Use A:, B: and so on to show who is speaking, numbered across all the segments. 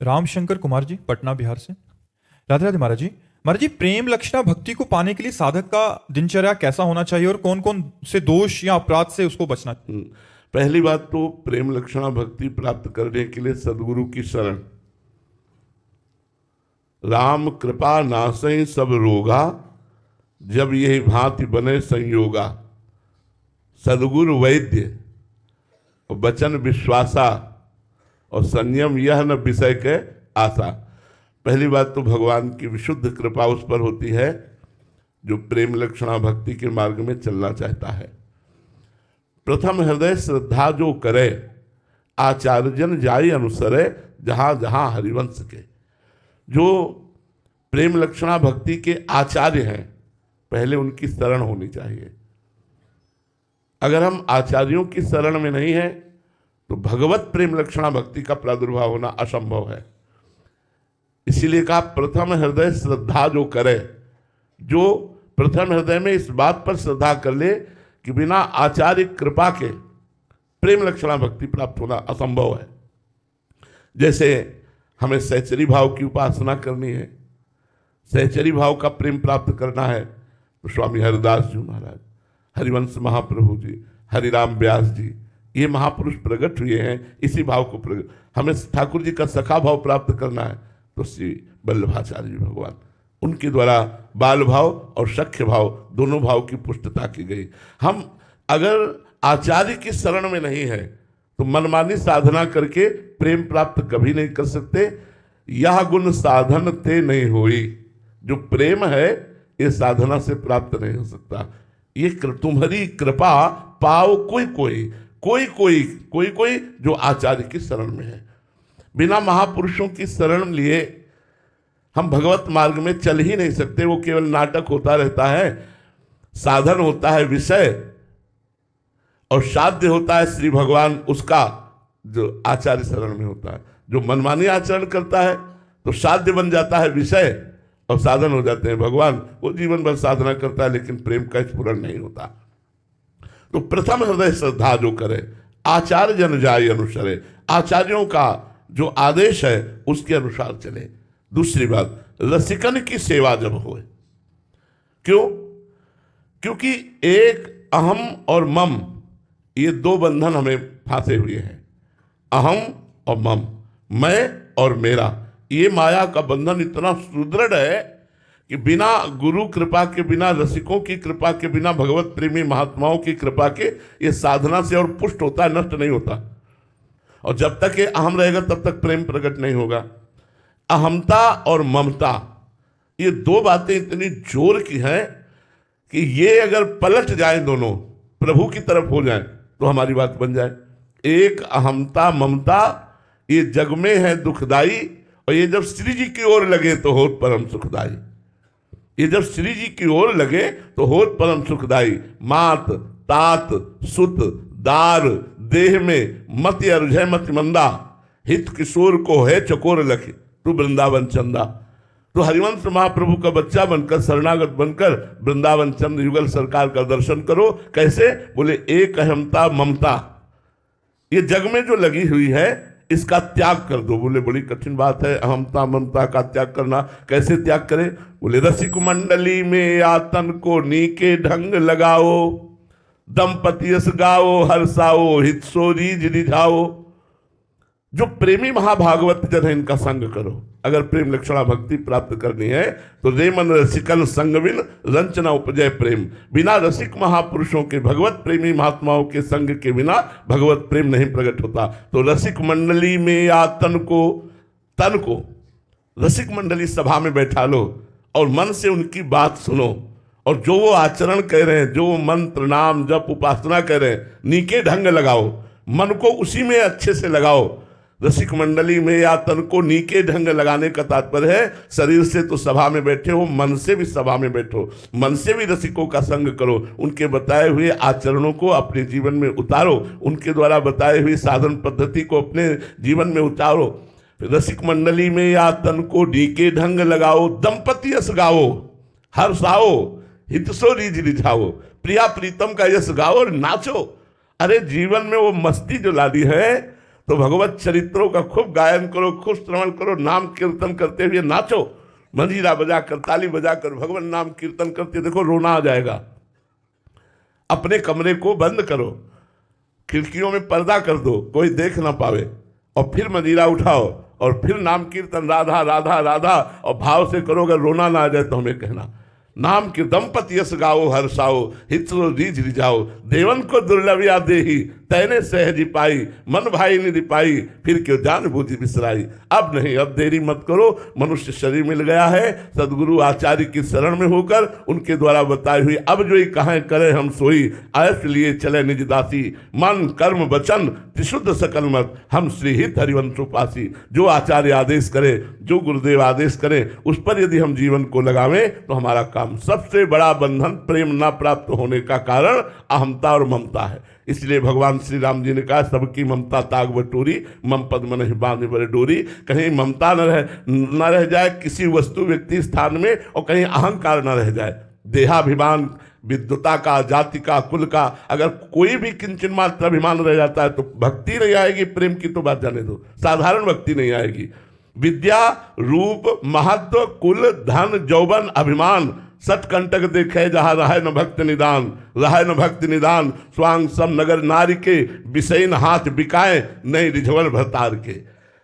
A: रामशंकर कुमार जी, पटना बिहार से। राधे राधे महाराज जी। महाराज जी, प्रेम लक्षणा भक्ति को पाने के लिए साधक का दिनचर्या कैसा होना चाहिए और कौन कौन से दोष या अपराध से उसको बचना चाहिए?
B: पहली बात तो प्रेम लक्षणा भक्ति प्राप्त करने के लिए सदगुरु की शरण। राम कृपा नासई सब रोगा, जब यही भांति बने संयोगा। सदगुरु वैद्य और वचन विश्वासा और संयम यह न विषय के आशा। पहली बात तो भगवान की विशुद्ध कृपा उस पर होती है जो प्रेम लक्षणा भक्ति के मार्ग में चलना चाहता है। प्रथम हृदय श्रद्धा जो करे, आचार्यजन जाई अनुसरे, जहां जहां हरिवंश के। जो प्रेम लक्षणा भक्ति के आचार्य हैं, पहले उनकी शरण होनी चाहिए। अगर हम आचार्यों की शरण में नहीं है तो भगवत प्रेम लक्षणा भक्ति का प्रादुर्भाव होना असंभव है। इसीलिए कहा प्रथम हृदय श्रद्धा जो करे। जो प्रथम हृदय में इस बात पर श्रद्धा कर ले कि बिना आचार्य कृपा के प्रेम लक्षणा भक्ति प्राप्त होना असंभव है। जैसे हमें सहचरी भाव की उपासना करनी है, सहचरी भाव का प्रेम प्राप्त करना है, तो स्वामी हरिदास जी महाराज, हरिवंश महाप्रभु जी, हरिराम व्यास जी, ये महापुरुष प्रकट हुए हैं इसी भाव को प्रकट। हमें ठाकुर जी का सखा भाव प्राप्त करना है तो श्री वल्लभाचार्य जी भगवान, उनके द्वारा बाल भाव और सख्य भाव दोनों भाव की पुष्टता की गई। हम अगर आचार्य की शरण में नहीं है तो मनमानी साधना करके प्रेम प्राप्त कभी नहीं कर सकते। यह गुण साधन ते नहीं हुई। जो प्रेम है ये साधना से प्राप्त नहीं हो सकता। ये तुम्हारी कृपा पाओ कोई जो आचार्य की शरण में है। बिना महापुरुषों की शरण लिए हम भगवत मार्ग में चल ही नहीं सकते। वो केवल नाटक होता रहता है, साधन होता है विषय, और साध्य होता है श्री भगवान उसका जो आचार्य शरण में होता है। जो मनमानी आचरण करता है तो साध्य बन जाता है विषय और साधन हो जाते हैं भगवान। वो जीवन भर साधना करता है लेकिन प्रेम का स्फुरण नहीं होता। तो प्रथम हृदय श्रद्धा जो करे, आचार्य जन जाय अनुसरे, आचार्यों का जो आदेश है उसके अनुसार चले। दूसरी बात, रसिकन की सेवा जब होए। क्यों? क्योंकि एक अहम और मम, ये दो बंधन हमें फांसे हुए हैं। अहम और मम, मैं और मेरा, ये माया का बंधन इतना सुदृढ़ है कि बिना गुरु कृपा के, बिना रसिकों की कृपा के, बिना भगवत प्रेमी महात्माओं की कृपा के ये साधना से और पुष्ट होता है, नष्ट नहीं होता। और जब तक ये अहम रहेगा तब तक प्रेम प्रकट नहीं होगा। अहमता और ममता, ये दो बातें इतनी जोर की हैं कि ये अगर पलट जाए दोनों प्रभु की तरफ हो जाए तो हमारी बात बन जाए। एक अहमता ममता ये जग में है दुखदाई, और ये जब श्री जी की ओर लगे तो होत परम सुखदाई। ये जब श्री जी की ओर लगे तो होत परम सुखदाई। मात तात सुत दार देह में मत अरुझय मत मंदा, हित किशोर को है चकोर लख तू वृंदावन चंदा। तो हरिवंश महाप्रभु का बच्चा बनकर, शरणागत बनकर वृंदावन चंद्र युगल सरकार का दर्शन करो। कैसे? बोले एक अहमता ममता, ये जग में जो लगी हुई है इसका त्याग कर दो। बोले बड़ी कठिन बात है अहमता ममता का त्याग करना, कैसे त्याग करें? बोले रसिक मंडली में आतन को नीके ढंग लगाओ, दंपति यस गाओ हर्षाओ, हित सो रीझ रिझाओ। जो प्रेमी महाभागवत जन है इनका संग करो। अगर प्रेम लक्षणा भक्ति प्राप्त करनी है तो रे मन रसिकन संगविन रंचना उपजय प्रेम। बिना रसिक महापुरुषों के, भगवत प्रेमी महात्माओं के संग के बिना भगवत प्रेम नहीं प्रकट होता। तो रसिक मंडली में या तन को रसिक मंडली सभा में बैठा लो और मन से उनकी बात सुनो, और जो वो आचरण कह रहे हैं, जो वो मंत्र नाम जप उपासना कह रहे हैं, नीके ढंग लगाओ, मन को उसी में अच्छे से लगाओ। रसिक मंडली में या तन को नीके ढंग लगाने का तात्पर्य है शरीर से तो सभा में बैठे हो, मन से भी सभा में बैठो, मन से भी रसिकों का संग करो। उनके बताए हुए आचरणों को अपने जीवन में उतारो, उनके द्वारा बताए हुई साधन पद्धति को अपने जीवन में उतारो। रसिक मंडली में या तन को नीके ढंग लगाओ, दंपति यश गाओ हर्षाओ, हित सो रीझ रिझाओ, प्रिया प्रीतम का यश गाओ और नाचो। अरे जीवन में वो मस्ती जो लादी है तो भगवत चरित्रों का खूब गायन करो, खूब श्रवण करो, नाम कीर्तन करते हुए नाचो, मंजीरा बजाकर, ताली बजाकर भगवान नाम कीर्तन करते, देखो रोना आ जाएगा। अपने कमरे को बंद करो, खिड़कियों में पर्दा कर दो, कोई देख ना पावे, और फिर मंजीरा उठाओ और फिर नाम कीर्तन राधा राधा राधा, और भाव से करो। अगर रोना ना आ जाए तो हमें कहना। नाम की दंपति यस गाओ हर्षाओ, हितरो रीझ रिझाओ, देवन को दुर्लभ या देही, तैने सहजी पाई, मन भाई निधि पाई, फिर क्यों जान बूझी बिसराई। अब नहीं, अब देरी मत करो, मनुष्य शरीर मिल गया है, सदगुरु आचार्य की शरण में होकर उनके द्वारा बताई हुई अब जो ही कहें करे हम सोई, आयस लिए चले निज दासी, मन कर्म वचन त्रिशुद्ध सकल मत, हम श्रीहित हरिवंश उपासी। जो आचार्य आदेश करे, जो गुरुदेव आदेश करें, उस पर यदि हम जीवन को लगावें तो हमारा काम। सबसे बड़ा बंधन प्रेम ना प्राप्त होने का कारण अहमता और ममता है। इसलिए भगवान श्री राम जी ने कहा, सबकी ममता ताग बटोरी, मम पद मन ही बांधे बड़े डोरी। कहीं ममता न रह जाए किसी वस्तु व्यक्ति स्थान में, और कहीं अहंकार न रह जाए, देहाभिमान, विद्वता का, जाति का, कुल का, अगर कोई भी किंचन मात्र अभिमान रह जाता है तो भक्ति नहीं आएगी। प्रेम की तो बात जाने दो, साधारण भक्ति नहीं आएगी। विद्या, रूप, महत्व, कुल, धन, यौवन, अभिमान, सटकंटक देखे जहाँ रहे न भक्त निदान, रहे न भक्त निदान, स्वांग सम नगर नारी के, विषयन हाथ बिकाए नहीं रिझवन भरतार के।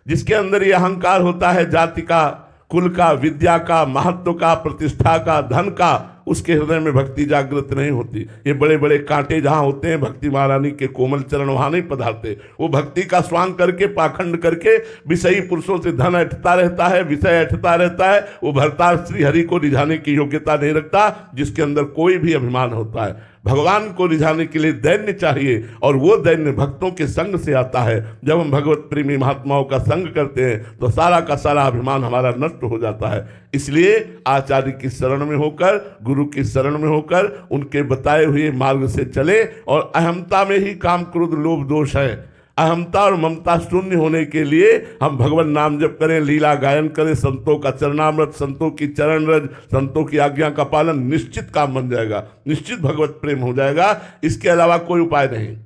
B: जिसके अंदर ये अहंकार होता है, जाति का, कुल का, विद्या का, महत्व का, प्रतिष्ठा का, धन का, उसके हृदय में भक्ति जागृत नहीं होती। ये बड़े बड़े कांटे जहाँ होते हैं, भक्ति महारानी के कोमल चरण वहाँ नहीं पधारते। वो भक्ति का स्वांग करके, पाखंड करके, विषयी पुरुषों से धन ऐठता रहता है, विषय ऐठता रहता है। वो भरतार श्री हरि को रिझाने की योग्यता नहीं रखता, जिसके अंदर कोई भी अभिमान होता है। भगवान को रिझाने के लिए दैन्य चाहिए, और वो दैन्य भक्तों के संग से आता है। जब हम भगवत प्रेमी महात्माओं का संग करते हैं तो सारा का सारा अभिमान हमारा नष्ट हो जाता है। इसलिए आचार्य की शरण में होकर, गुरु की शरण में होकर, उनके बताए हुए मार्ग से चले। और अहमता में ही काम, क्रोध, लोभ, दोष है। अहमता और ममता शून्य होने के लिए हम भगवान नाम जप करें, लीला गायन करें, संतों का चरणामृत, संतों की चरण रज, संतों की आज्ञा का पालन, निश्चित काम बन जाएगा, निश्चित भगवत प्रेम हो जाएगा। इसके अलावा कोई उपाय नहीं।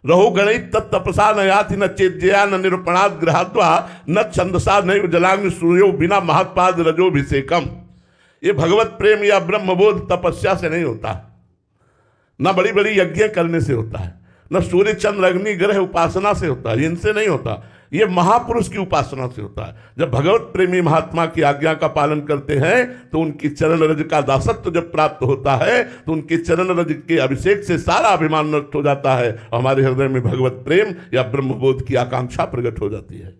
B: रहो गणित तत्तपसा न याति न चेज्या न निरूपणाद गृहात्वा न छंदसा नैव जलाग्नि सूर्यो बिना महत्पाद रजोभिषेकम। ये भगवत प्रेम या ब्रह्मबोध तपस्या से नहीं होता, न बड़ी बड़ी यज्ञ करने से होता है, न सूर्य चंद्र अग्नि ग्रह उपासना से होता है, इनसे नहीं होता। ये महापुरुष की उपासना से होता है। जब भगवत प्रेमी महात्मा की आज्ञा का पालन करते हैं तो उनकी चरण रज का दासत्व जब प्राप्त होता है तो उनके चरण रज के अभिषेक से सारा अभिमान नष्ट हो जाता है। हमारे हृदय में भगवत प्रेम या ब्रह्मबोध की आकांक्षा प्रकट हो जाती है।